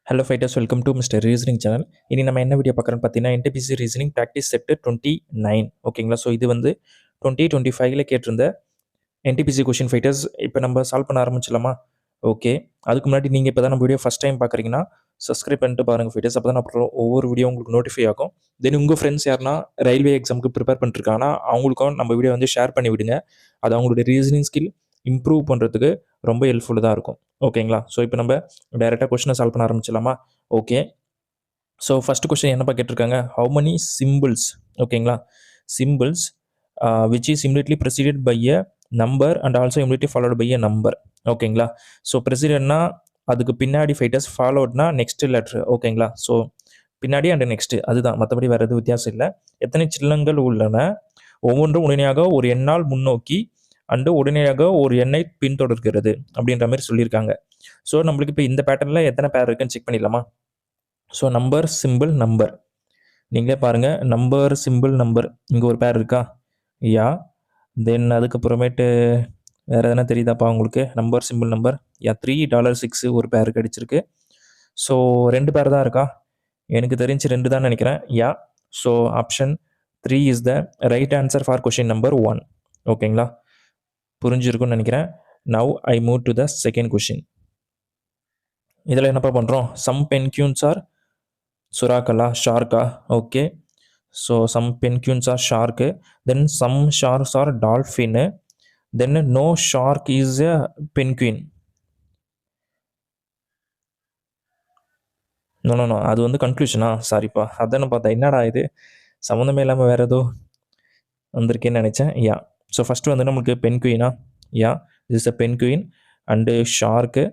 Hello fighters, welcome to mister reasoning channel. இனி நம்ம என்ன வீடியோ பார்க்குறோன்னு பார்த்தீங்கன்னா, என்டிபிசி ரீசனிங் ப்ராக்டிஸ் செட்டு 29 ஓகேங்களா. ஸோ இது வந்து 2025ல கேட்டிருந்த என்டிபிசி கொஷின் ஃபைட்டர்ஸ். இப்போ நம்ம சால்வ் பண்ண ஆரம்பிச்சிடலாமா? ஓகே. அதுக்கு முன்னாடி நீங்கள் இப்போ தான் நம்ம வீடியோ ஃபஸ்ட் டைம் பார்க்குறீங்கன்னா சப்ஸ்கிரைப் பண்ணிட்டு பாருங்கள் ஃபைட்டர்ஸ். அப்போ தான் அப்புறம் ஒவ்வொரு வீடியோ உங்களுக்கு நோட்டிஃபை ஆகும். தென் உங்கள் ஃப்ரெண்ட்ஸ் யாருன்னா ரயில்வே எக்ஸாமுக்கு ப்ரிப்பேர் பண்ணிட்டுருக்காங்கன்னா அவங்களுக்கும் நம்ம வீடியோ வந்து ஷேர் பண்ணி விடுங்க. அது அவங்களுடைய ரீசனிங் ஸ்கில் இம்ப்ரூவ் பண்ணுறதுக்கு ரொம்ப ஹெல்ப்ஃபுல்லாக இருக்கும். ஓகேங்களா. ஸோ இப்போ நம்ம டைரெக்டாக கொஷினை சால்வ் பண்ண ஆரம்பிச்சிடலாமா? ஓகே. ஸோ ஃபஸ்ட்டு கொஸ்டின் என்னப்பா கேட்டிருக்காங்க? ஹவு many சிம்பிள்ஸ், ஓகேங்களா, symbols which is immediately preceded by a number and also immediately followed by a number. ஓகேங்களா. ஸோ ப்ரெசிடென்ட்னா அதுக்கு பின்னாடி ஃபைட்டர்ஸ், ஃபாலோட்னா நெக்ஸ்ட் லெட்ரு. ஓகேங்களா. ஸோ பின்னாடி அண்ட் நெக்ஸ்ட்டு அதுதான், மற்றபடி வேறு எதுவும் வித்தியாசம் இல்லை. எத்தனை சின்னங்கள் உள்ளன? ஒவ்வொன்றும் உடனடியாக ஒரு எண்ணால் முன்னோக்கி அண்டு உடனடியாக ஒரு எண்ணை பின்தொடர்கிறது அப்படின்ற மாதிரி சொல்லியிருக்காங்க. ஸோ நம்மளுக்கு இப்போ இந்த பேட்டர்னில் எத்தனை பேர் இருக்குன்னு செக் பண்ணிடலாமா? ஸோ நம்பர் சிம்பிள் நம்பர், நீங்களே பாருங்கள். நம்பர் சிம்பிள் நம்பர், இங்கே ஒரு பேர் இருக்கா? யா. தென் அதுக்கப்புறமேட்டு வேறு எதனா தெரியுதாப்பா உங்களுக்கு? நம்பர் சிம்பிள் நம்பர் யா, $3.6 ஒரு பேர் கிடச்சிருக்கு. ஸோ 2 பேர் தான் இருக்கா? எனக்கு தெரிஞ்சு 2 தான் நினைக்கிறேன். Yeah. So option 3 is the right answer for question number 1. ஓகேங்களா. புரிஞ்சிருக்குன்னு நினைக்கிறேன். Now I move to the second question. இதில் என்னப்பா பண்ணுறோம்? சம் பென்க்யூன்ஸ் ஆர் சுறாக்கலா, ஷார்க்கா. Okay. So some penguins are shark, then some sharks are டால்ஃபின்னு, then no shark is a penguin. No அது வந்து கன்க்ளூஷனா? சாரிப்பா, அதானே பார்த்தேன். என்னடா இது சம்மந்தமே இல்லாமல் வேறு ஏதோ வந்திருக்கேன்னு நினச்சேன். யா. ஸோ ஃபஸ்ட்டு வந்து நம்மளுக்கு பென்குயினா? Yeah, is a penguin and shark,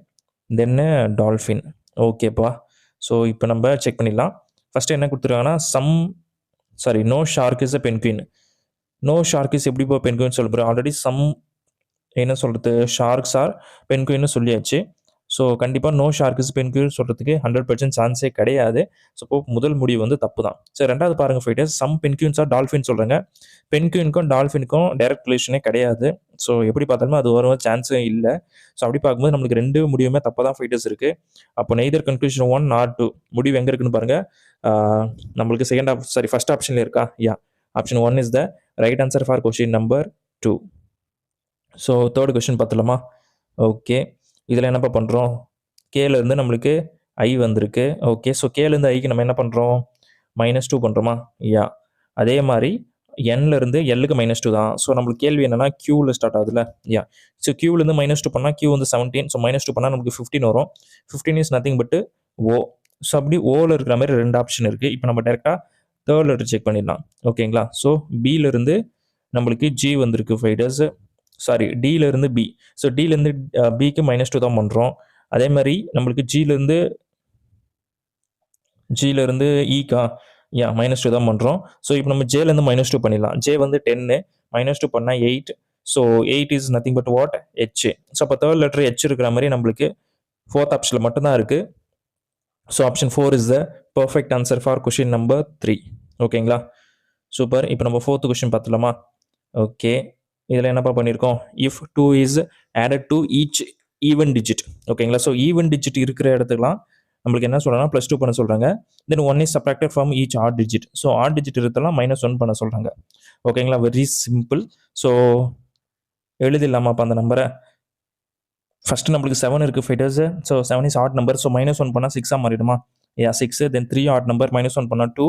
then dolphin. ஓகேப்பா. ஸோ இப்போ நம்ம செக் பண்ணிடலாம். ஃபஸ்ட்டு என்ன கொடுத்துருக்காங்கன்னா no shark is a penguin. No shark is எப்படிப்பா பென்குயின் சொல்ல போகிறோம்? ஆல்ரெடி என்ன சொல்கிறது, ஷார்க்ஸ் ஆர் பென்குயின்னு சொல்லியாச்சு. ஸோ கண்டிப்பாக நோ ஷார்க் இஸ் பென்குயின் சொல்கிறதுக்கு 100% சான்ஸே கிடையாது. ஸோ முதல் முடிவு வந்து தப்பு தான். ஸோ ரெண்டாவது பாருங்கள் fighters, some penguins or dolphin சொல்கிறாங்க. பென்குயினுக்கும் டால்ஃபினுக்கும் டைரக்ட் ரிலேஷனே கிடையாது. ஸோ எப்படி பார்த்தாலுமே அது வரும் சான்ஸே இல்லை. ஸோ அப்படி பார்க்கும்போது நம்மளுக்கு 2 முடிவுமே தப்பாக தான் ஃபைட்டர்ஸ் இருக்குது. அப்போ நெய்தர் கன்க்ளூஷன் 1 நாட் 2. முடிவு எங்கே இருக்குன்னு பாருங்கள். நம்மளுக்கு ஃபர்ஸ்ட் ஆப்ஷனில் இருக்கா? Yeah. Option 1 is the right answer for question number 2. So third question பார்த்துலாமா? ஓகே. இதில் என்னப்பா பண்ணுறோம்? கேலேருந்து நம்மளுக்கு ஐ வந்திருக்கு. ஓகே. ஸோ கேலேருந்து ஐக்கு நம்ம என்ன பண்ணுறோம்? -2 பண்ணுறோமா? யா. அதே மாதிரி என்லேருந்து எல்லுக்கு -2 தான். ஸோ நம்மளுக்கு கேள்வி என்னென்னா க்யூவில் ஸ்டார்ட் ஆகுதுல்ல? யா. ஸோ க்யூவிலேருந்து -2 பண்ணால் க்யூ வந்து 17. ஸோ -2 பண்ணால் நமக்கு 15 வரும். 15 இஸ் நத்திங் பட்டு ஓ. ஸோ அப்படி ஓவில் இருக்கிற மாதிரி 2 ஆப்ஷன் இருக்குது. இப்போ நம்ம டேரெக்டாக தேர்ட் லெட்டர் செக் பண்ணிடலாம். ஓகேங்களா. ஸோ பியிலேருந்து நம்மளுக்கு ஜி வந்திருக்கு ஃபைட்டர்ஸ். டியிலேருந்து பி. ஸோ டியிலேருந்து பிக்கு -2 தான் பண்ணுறோம். அதே மாதிரி நம்மளுக்கு ஜியிலேருந்து ஈக்கா? யா, -2 தான் பண்ணுறோம். ஸோ இப்போ நம்ம ஜேலேருந்து -2 பண்ணிடலாம். ஜே வந்து 10, -2 பண்ணால் 8. So 8 is nothing but what? H. So அப்போ தேர்ட் லெட்டர் ஹெச் இருக்கிற மாதிரி நம்மளுக்கு ஃபோர்த் ஆப்ஷனில் மட்டும்தான் இருக்குது. So option 4 is the perfect answer for question number 3. ஓகேங்களா. சூப்பர். இப்போ நம்ம ஃபோர்த் கொஷின் பார்த்துலாமா? ஓகே. இதில் என்னப்பா பண்ணியிருக்கோம்? If 2 is added to each even digit. ஓகேங்களா. ஸோ ஈவன் டிஜிட் இருக்கிற இடத்துக்குலாம் நம்மளுக்கு என்ன சொல்கிறாங்கன்னா +2 பண்ண சொல்கிறாங்க. Then 1 is subtracted from each odd digit. So odd digit இருந்தெல்லாம் -1 பண்ண சொல்கிறாங்க. ஓகேங்களா. Very simple. ஸோ எழுதிடலாமாப்பா அந்த நம்பரை? ஃபஸ்ட்டு நம்மளுக்கு 7 இருக்குது fighters. So 7 is add number. So -1 பண்ணால் 6 மாறிடுமா? யா, 6. தென் 3 ஆட் நம்பர், -1 பண்ணால் 2.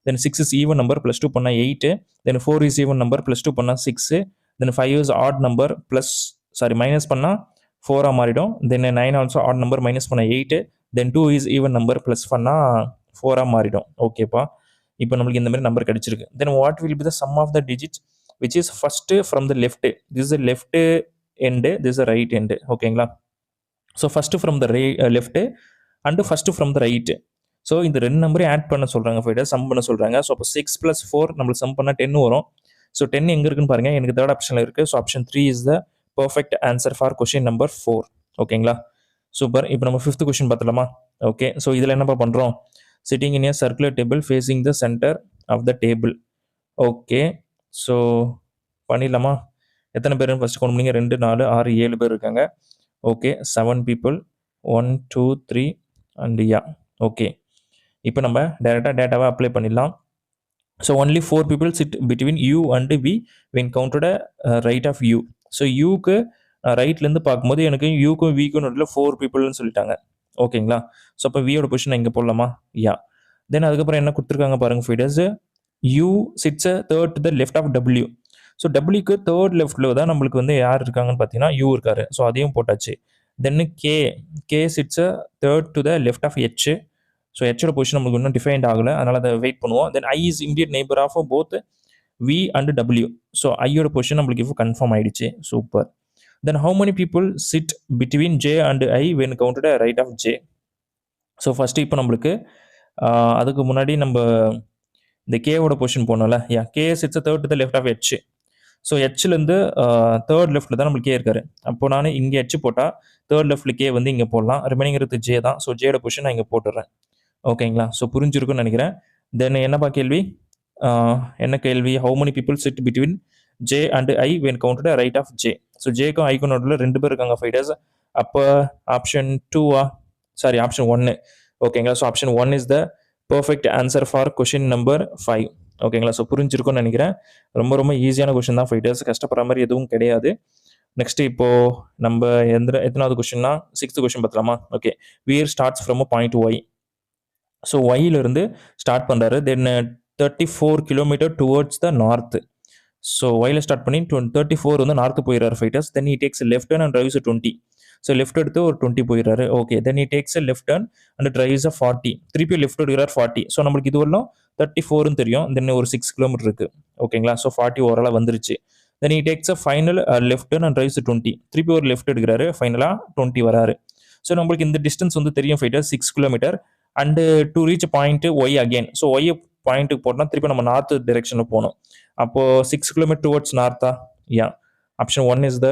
தென் 6 இஸ் ஈவன் நம்பர், +2 பண்ணால் 8. தென் 4 இஸ் ஈவன் நம்பர், +2 பண்ணால் 6. தென் 5 இஸ் ஆட் நம்பர், மைனஸ் பண்ணால் 4 மாறிடும். தென் 9 ஆல்சோ ஆட் நம்பர், மைனஸ் பண்ணால் 8. தென் 2 இஸ் ஈவன் நம்பர், ப்ளஸ் பண்ணால் 4 மாறிடும். ஓகேப்பா. இப்போ நம்மளுக்கு இந்த மாதிரி நம்பர் கிடச்சிருக்கு. Then what will be the sum of the digits which is first from the left? This is left end, this is right end. ஓகேங்களா. So first from the left and first from the right. So இந்த 2 நம்பரையும் add பண்ண சொல்கிறாங்க fighter, some பண்ண சொல்கிறாங்க. So அப்போ 6 + 4 நம்மளுக்கு some பண்ணால் 10 வரும். ஸோ 10 எங்கே இருக்குன்னு பாருங்கள். எனக்கு தேர்ட் ஆப்ஷனில் இருக்குது. So option 3 is the perfect answer for question number 4. ஓகேங்களா. சூப்பர். இப்போ நம்ம 5th கொஷின் பார்த்துலாமா? ஓகே. ஸோ இதில் என்னப்பா பண்ணுறோம்? Sitting in a circular table facing the centre of the table. Okay. So பண்ணிடலாமா? எத்தனை பேருன்னு ஃபஸ்ட்டு கவுண்ட் பண்ணிங்க. 2, 4, 6, 7 பேர் இருக்காங்க. Okay. 7 people. 1, 2, 3 and yeah okay, இப்போ நம்ம டைரெக்டாக டேட்டாவை அப்ளை பண்ணிடலாம். So only 4 people sit between u and v when counted right of u. So யூக்கு ரைட்லேருந்து பார்க்கும்போது எனக்கு யூக்கும் விக்கும் நடுவில் 4 peopleன்னு சொல்லிட்டாங்க. ஓகேங்களா? ஸோ அப்போ வியோட பொசிஷன் இங்கே போடலாமா? யா. தென் அதுக்கப்புறம் என்ன கொடுத்துருக்காங்க பாருங்கள் fighters. u sits third to the left of w. So டபிள்யூக்கு தேர்ட் லெஃப்டில் தான் நம்மளுக்கு வந்து யார் இருக்காங்கன்னு பார்த்தீங்கன்னா யூ இருக்காரு. ஸோ அதையும் போட்டாச்சு. Then K sits third to the left of H. So ஹெச்சோட பொசிஷன் நம்மளுக்கு இன்னும் டிஃபைன்ட் ஆகலை, அதனால் அதை வெயிட் பண்ணுவோம். Then I is immediate neighbour of both V and W. So ஐயோட பொசிஷன் நம்மளுக்கு இப்போ கன்ஃபார்ம் ஆயிடுச்சு. Super. Then how many people sit between J and I when counted right of J. So first இப்போ நம்மளுக்கு அதுக்கு முன்னாடி நம்ம இந்த கேவோட பொசிஷன் போனோம்ல, yeah K sits third to the left of H. So ஹெச்லேருந்து தேர்ட் லெஃப்ட்டில் தான் நம்மளுக்கு கே இருக்காரு. அப்போ நான் இங்கே ஹெச் போட்டால் தேர்ட் லெஃப்ட்டில் கே வந்து இங்கே போடலாம். ரிமைனிங் இருக்கிறது ஜே தான். ஸோ ஜேயோட பொசிஷன் நான் இங்கே போட்டுடுறேன். ஓகேங்களா? ஸோ புரிஞ்சிருக்குன்னு நினைக்கிறேன். தென் என்னப்பா கேள்வி? என்ன கேள்வி? How many people sit between J and I when counted right of J. So ஜேக்கும் ஐக்கும் நோட்டில் 2 பேர் இருக்காங்க ஃபைடர்ஸ். அப்போ ஆப்ஷன் 2வா? Sorry, option 1. ஓகேங்களா? So option 1 is the perfect answer for question number 5. ஓகேங்களா? ஸோ புரிஞ்சிருக்கும்னு நினைக்கிறேன். ரொம்ப ரொம்ப ஈஸியான கொஷின் தான் ஃபைட்டர்ஸ், கஷ்டப்படுற மாதிரி எதுவும் கிடையாது. நெக்ஸ்ட் இப்போ நம்ம எத்தனாவது கொஷின்னா 6th கொஷின் பார்த்துலாமா? Okay, Veer starts from a point Y. So ஒயிலிருந்து ஸ்டார்ட் பண்ணுறாரு. Then 34 kilometre towards the north. So ஒயில் ஸ்டார்ட் பண்ணி 34 வந்து நார்த்து போயிடுறாரு fighters. Then he takes left turn and drives 20. So left எடுத்து ஒரு 20 போயிடுறாரு. Okay, then he takes left turn and drives 40. திருப்பி லெஃப்ட் எடுக்கிறார் 40. ஸோ நம்மளுக்கு இது வரலாம் 34ன்னு தெரியும். தென் ஒரு 6 கிலோமீட்டர் இருக்கு. ஓகேங்களா? ஸோ 40 ஓவராலாக வந்துருச்சு. தென் he tax final left turn and drives 20. திருப்பி ஒரு லெஃப்ட் எடுக்கிறாரு, ஃபைனலாக 20 வராரு. ஸோ நம்மளுக்கு இந்த டிஸ்டன்ஸ் வந்து தெரியும் fighter 6 kilometre. And to reach point Y again. So Y பாயிண்ட்டுக்கு போட்டோம்னா திருப்பி நம்ம நார்த் டைரெக்ஷனில் போகணும். அப்போது 6 கிலோமீட்டர் டுவர்ட்ஸ் நார்த்தா? Yeah, option 1 is the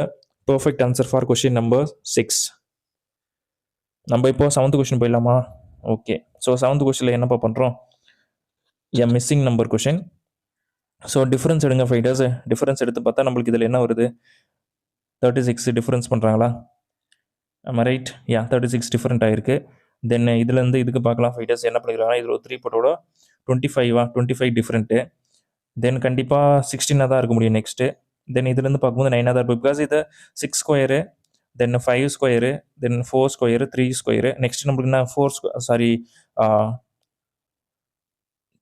perfect answer for question number 6. நம்ம இப்போ 7th கொஸ்டின் போயிடலாமா? ஓகே, ஸோ 7th கொஸ்டினில் என்னப்பா பண்ணுறோம்? Missing number question. So difference எடுங்க ஃபைட்டர்ஸ். டிஃபரன்ஸ் எடுத்து பார்த்தா நம்மளுக்கு இதில் என்ன வருது? 36 டிஃபரன்ஸ் பண்ணுறாங்களா? ஆமாம், ரைட். யா, 36 டிஃபரெண்ட் ஆகிருக்கு. தென் இதுலேருந்து இதுக்கு பார்க்கலாம் ஃபைட்டர்ஸ் என்ன பண்ணிக்கிறாங்கன்னா, இதில் ஒரு 3 போட்டோட 25 டிஃப்ரெண்ட்டு. தென் கண்டிப்பாக 16 தான் இருக்க முடியும் நெக்ஸ்ட்டு. தென் இதுலேருந்து பார்க்கும்போது 9 தான் இருக்கும். பிகாஸ் இது 6 ஸ்கொயரு, தென் 5 ஸ்கொயரு, தென் 4 ஸ்கொயரு, 3 ஸ்கொயரு. நெக்ஸ்ட் நம்மளுக்கு என்ன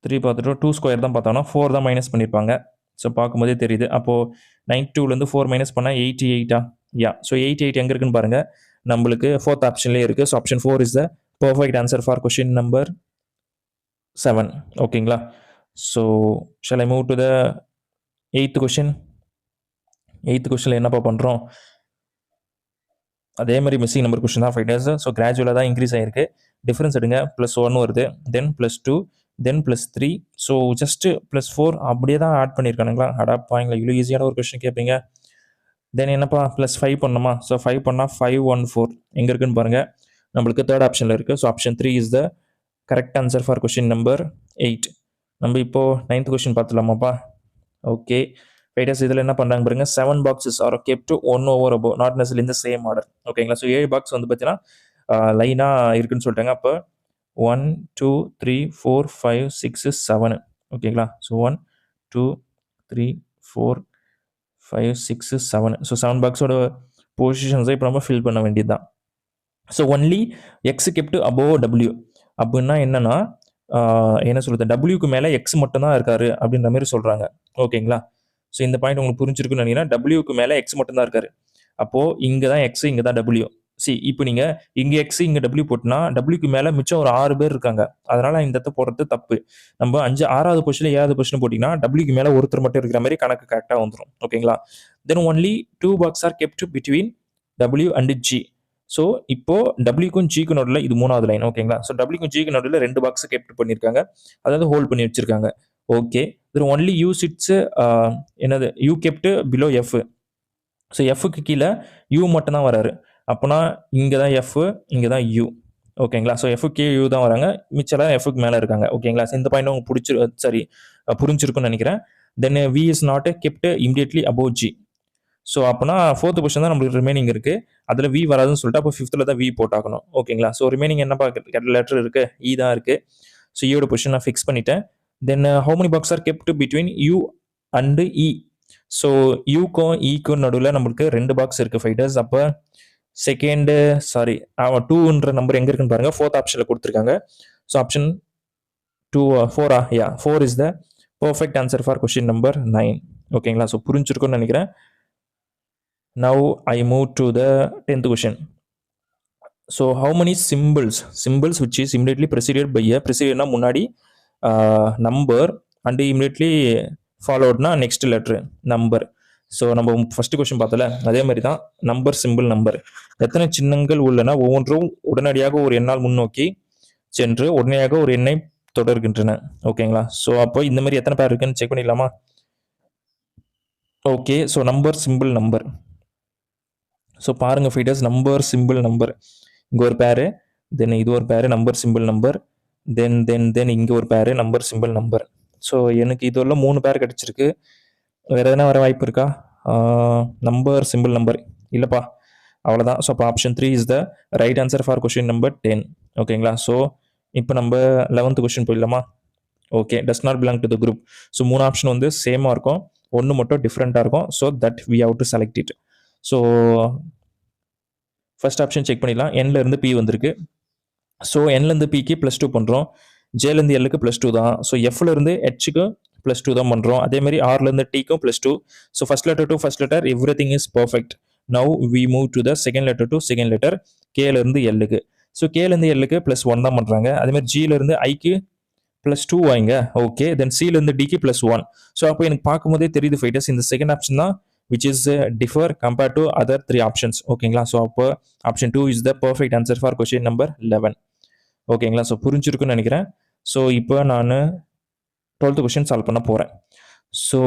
3 பார்த்துட்டோம். 2 ஸ்கொயர் தான் பார்த்தோம்னா 4 தான் மைனஸ் பண்ணியிருப்பாங்க. ஸோ பார்க்கும்போதே தெரியுது. அப்போது 92லேருந்து 4 மைனஸ் பண்ணால் 88. யா, ஸோ 88 எங்கே இருக்குன்னு பாருங்கள். நம்மளுக்கு 4th ஆப்ஷன்லேயே இருக்குது. So option 4 is the perfect answer for question number 7. ஓகேங்களா? So shall I move to the 8th question. 8th கொஸ்டினில் என்னப்பா பண்ணுறோம்? அதே மாதிரி மிஸ்ஸிங் நம்பர் கொஸ்டின் தான் ஃபைட்டர்ஸ். ஸோ கிராஜுவலாக தான் இன்க்ரீஸ் ஆகிருக்கு. டிஃபரன்ஸ் எடுங்க. +1 வருது, தென் +2, தென் +3. ஸோ ஜஸ்ட்டு +4 அப்படியே தான் ஆட் பண்ணியிருக்கானுங்களா? அடாப்பாங்களா, இவ்வளோ ஈஸியான ஒரு கொஸ்டின் கேட்பீங்க. தென் என்னப்பா +5 பண்ணணுமா? ஸோ 5 பண்ணால் 514 எங்கே இருக்குன்னு பாருங்கள். நம்மளுக்கு 3rd ஆப்ஷனில் இருக்குது. So option 3 is the correct answer for question number 8. நம்ம இப்போது 9th கொஸ்டின் பார்த்துலாமாப்பா? ஓகே ஃபைட்டர்ஸ், இதில் என்ன பண்ணுறாங்க பாருங்க. 7 boxes R kept 1 over above not necessarily இந்த சேம் ஆர்டர். ஓகேங்களா? ஸோ 7 பாக்ஸ் வந்து பார்த்தீங்கன்னா லைனாக இருக்குன்னு சொல்லிட்டாங்க. அப்போ 1 2 3 4 5 6 7. ஓகேங்களா? ஸோ 1 2 3 4 5 6 7. ஸோ 7 பாக்ஸோட பொசிஷன்ஸை இப்போ நம்ம ஃபில் பண்ண வேண்டியது தான். So only X kept above W. அப்படின்னா என்னன்னா என்ன சொல்கிறது, டபிள்யூக்கு மேலே எக்ஸ் மட்டும்தான் இருக்காரு அப்படின்ற மாதிரி சொல்கிறாங்க. ஓகேங்களா? ஸோ இந்த பாயிண்ட் உங்களுக்கு புரிஞ்சிருக்குன்னு நினைக்கிறேன். டபிள்யூக்கு மேலே எக்ஸ் மட்டும்தான் இருக்காரு. அப்போது இங்கே தான் எக்ஸ், இங்கே தான் டபிள்யூ. இப்போ நீங்கள் இங்கே எக்ஸ் இங்கே டபிள்யூ போட்டுனா டபிள்யூக்கு மேலே மிச்சம் ஒரு 6 பேர் இருக்காங்க. அதனால் இந்த இடத்த போடுறது தப்பு. நம்ம 6வது பொசிஷன் 7வது பொசிஷன் போட்டிங்கன்னா டபிள்யூக்கு மேலே ஒருத்தர் மட்டும் இருக்கிற மாதிரி கணக்கு கரெக்டாக வந்துடும். ஓகேங்களா? Then only 2 box are kept between W and G. So இப்போ டபிள்யூக்கும் ஜிக்கு நடுவில் இது 3வது லைன். ஓகேங்களா? ஸோ டபிள்யூக்கும் ஜிக்கு நடுவில் 2 பாக்ஸ் கெப்ட் பண்ணியிருக்காங்க, அதாவது ஹோல்ட் பண்ணி வச்சிருக்காங்க. ஓகே, இது ஒன்லி யூ சிட்ஸ் என்னது U kept below F. So எஃப்க்கு கீழே யூ மட்டும் தான் வராரு. அப்போனா இங்கே தான் எஃப், இங்கே தான் யூ. ஓகேங்களா? ஸோ எஃப்க்கு யூ தான் வராங்க, மிச்சம் எஃப்க்கு மேலே இருக்காங்க. ஓகேங்களா? இந்த பாயிண்ட் உங்களுக்கு புரிஞ்சிருக்குன்னு நினைக்கிறேன். Then V is not kept immediately above G. So அப்போனா ஃபோர்த் பொசிஷன் தான் நம்மளுக்கு ரிமைனிங் இருக்குது. அதில் வி வராதுன்னு சொல்லிட்டு அப்போ ஃபிஃப்த்தில் தான் வி போட்டாக்கணும். ஓகேங்களா? ஸோ ரிமைனிங் என்ன லெட்டர் இருக்குது? இ தான் இருக்குது. ஸோ ஈயோட பொசிஷன் நான் ஃபிக்ஸ் பண்ணிட்டேன். Then how many box are kept between U and E? So யூக்கும் ஈக்கும் நடுவில் நம்மளுக்கு 2 பாக்ஸ் இருக்குது ஃபைட்டர்ஸ். அப்போ செகண்டு சாரி 2ன்ற நம்பர் எங்கே இருக்குன்னு பாருங்கள். ஃபோர்த் ஆப்ஷனில் கொடுத்துருக்காங்க. So option 2 4 yeah 4 is the perfect answer for question number 9. ஓகேங்களா? ஸோ புரிஞ்சிருக்கும்னு நினைக்கிறேன். Now I move to the 10th question. So how many symbols which is immediately preceded by ப்ரெசிடட்னா முன்னாடி நம்பர் அண்ட் இமிடியட்லி ஃபாலோட்னா next letter number. So நம்ம first question பார்த்தல அதே மாதிரி தான் நம்பர் சிம்பிள் நம்பர். எத்தனை சின்னங்கள் உள்ளன? ஒவ்வொன்றும் உடனடியாக ஒரு எண்ணால் முன்னோக்கி சென்று உடனடியாக ஒரு எண்ணை தொடர்கின்றன. ஓகேங்களா? ஸோ அப்போ இந்த மாதிரி எத்தனை பேர் இருக்குன்னு செக் பண்ணிடலாமா? Okay, so number simple number. So பாருங்க ஃபைட்டர்ஸ், நம்பர் சிம்பிள் நம்பர் இங்கே ஒரு பேரு, தென் இது ஒரு பேரு நம்பர் சிம்பிள் நம்பர், தென் இங்கே ஒரு பேரு நம்பர் சிம்பிள் நம்பர். ஸோ எனக்கு இதெல்லாம் 3 பேர் கிடச்சிருக்கு. வேறு எதனா வர வாய்ப்பு இருக்கா? நம்பர் சிம்பிள் நம்பர் இல்லைப்பா, அவ்வளோதான். ஸோ அப்போ option 3 is the right answer for question number 10. ஓகேங்களா? ஸோ இப்போ நம்ம 11th கொஸ்டின் போயிடலாமா? Okay, does not belong to the group. So 3 option வந்து சேமாக இருக்கும், ஒன்று மட்டும் டிஃப்ரெண்ட்டாக இருக்கும். So that we have to select it. So first option check பண்ணிடலாம். என்லேருந்து பி வந்திருக்கு. ஸோ என்லேருந்து பிக்கு +2 பண்ணுறோம். ஜேலேருந்து எல்லுக்கு +2 தான். ஸோ எஃப்லேருந்து ஹெச்சுக்கு +2 தான் பண்ணுறோம். அதேமாதிரி ஆர்லேருந்து டிக்கும் +2. So first letter to first letter everything is perfect. Now we move to the second letter to second letter. கேலேருந்து எல்லுக்கு. ஸோ கேலேருந்து எல்லுக்கு +1 தான் பண்ணுறாங்க. அதேமாதிரி ஜிலேருந்து ஐக்கு +2 வாங்க. ஓகே, தென் சிலேருந்து டிக்கு +1. ஸோ அப்போ எனக்கு பார்க்கும்போதே தெரியுது ஃபைட்டர்ஸ், இந்த செகண்ட் ஆப்ஷன் தான் which is differ compared to other 3 options. ஓகேங்களா? ஸோ அப்போ option 2 is the perfect answer for question number 11. ஓகேங்களா? ஸோ புரிஞ்சிருக்குன்னு நினைக்கிறேன். ஸோ இப்போ நான் 12th கொஸ்டின் சால்வ் பண்ண போகிறேன். So